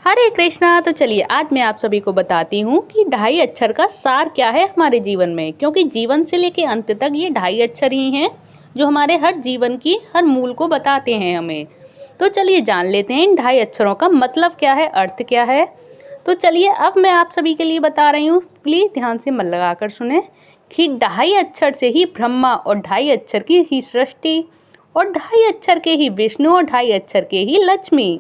हरे कृष्णा। तो चलिए आज मैं आप सभी को बताती हूँ कि ढाई अक्षर का सार क्या है हमारे जीवन में, क्योंकि जीवन से लेके अंत तक ये ढाई अक्षर ही हैं जो हमारे हर जीवन की हर मूल को बताते हैं हमें। तो चलिए जान लेते हैं इन ढाई अक्षरों का मतलब क्या है, अर्थ क्या है। तो चलिए अब मैं आप सभी के लिए बता रही हूँ, प्लीज़ ध्यान से मन लगा कर सुने कि ढाई अक्षर से ही ब्रह्मा और ढाई अक्षर की ही सृष्टि और ढाई अक्षर के ही विष्णु और ढाई अक्षर के ही लक्ष्मी,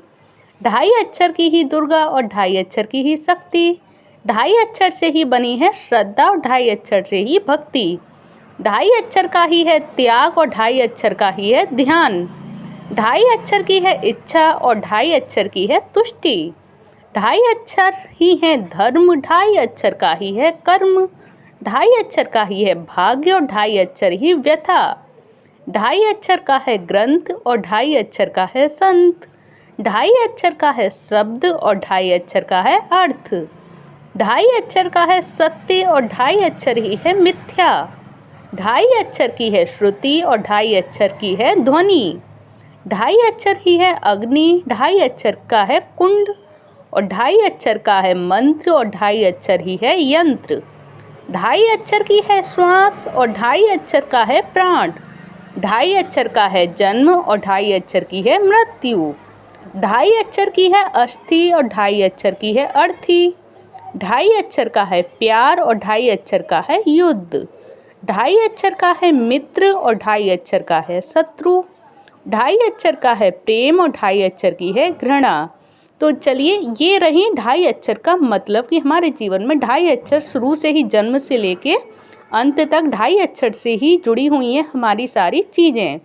ढाई अक्षर की ही दुर्गा और ढाई अक्षर की ही शक्ति, ढाई अक्षर से ही बनी है श्रद्धा और ढाई अक्षर से ही भक्ति, ढाई अक्षर का ही है त्याग और ढाई अक्षर का ही है ध्यान, ढाई अक्षर की है इच्छा और ढाई अक्षर की है तुष्टि, ढाई अक्षर ही है धर्म, ढाई अक्षर का ही है कर्म, ढाई अक्षर का ही है भाग्य और ढाई अक्षर ही व्यथा, ढाई अक्षर का है ग्रंथ और ढाई अक्षर का है संत, ढाई अक्षर का है शब्द और ढाई अक्षर का है अर्थ, ढाई अक्षर का है सत्य और ढाई अक्षर ही है मिथ्या, ढाई अक्षर की है श्रुति और ढाई अक्षर की है ध्वनि, ढाई अक्षर ही है अग्नि, ढाई अक्षर का है कुंड और ढाई अक्षर का है मंत्र और ढाई अक्षर ही है यंत्र, ढाई अक्षर की है श्वास और ढाई अक्षर का है प्राण, ढाई अक्षर का है जन्म और ढाई अक्षर की है मृत्यु, ढाई अक्षर की है अस्थि और ढाई अक्षर की है अर्थी, ढाई अक्षर का है प्यार और ढाई अक्षर का है युद्ध, ढाई अक्षर का है मित्र और ढाई अक्षर का है शत्रु, ढाई अक्षर का है प्रेम और ढाई अक्षर की है घृणा। तो चलिए ये रही ढाई अक्षर का मतलब कि हमारे जीवन में ढाई अक्षर शुरू से ही जन्म से लेके अंत तक ढाई अक्षर से ही जुड़ी हुई हैं हमारी सारी चीज़ें।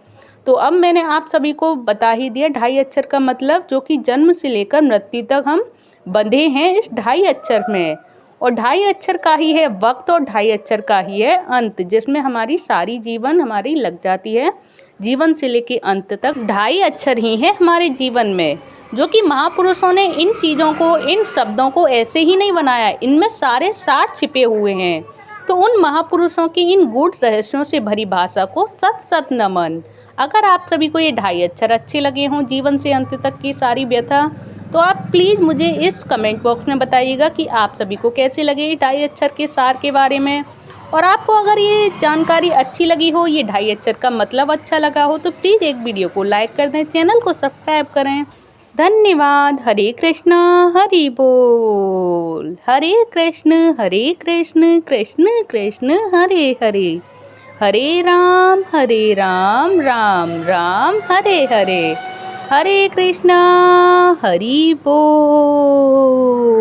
तो अब मैंने आप सभी को बता ही दिया ढाई अक्षर का मतलब, जो कि जन्म से लेकर मृत्यु तक हम बंधे हैं इस ढाई अक्षर में, और ढाई अक्षर का ही है वक्त और ढाई अक्षर का ही है अंत, जिसमें हमारी सारी जीवन हमारी लग जाती है। जीवन से लेकर अंत तक ढाई अक्षर ही हैं हमारे जीवन में, जो कि महापुरुषों ने इन चीज़ों को, इन शब्दों को ऐसे ही नहीं बनाया, इनमें सारे सार छिपे हुए हैं। तो उन महापुरुषों की इन गूढ़ रहस्यों से भरी भाषा को सत सत नमन। अगर आप सभी को ये ढाई अक्षर अच्छे लगे हों, जीवन से अंत तक की सारी व्यथा, तो आप प्लीज़ मुझे इस कमेंट बॉक्स में बताइएगा कि आप सभी को कैसे लगे ढाई अक्षर के सार के बारे में। और आपको अगर ये जानकारी अच्छी लगी हो, ये ढाई अक्षर का मतलब अच्छा लगा हो, तो प्लीज़ एक वीडियो को लाइक कर दें, चैनल को सब्सक्राइब करें। धन्यवाद। हरे कृष्णा हरि बोल। हरे कृष्ण कृष्ण कृष्ण हरे हरे, हरे राम राम राम हरे हरे, हरे कृष्णा हरि बोल।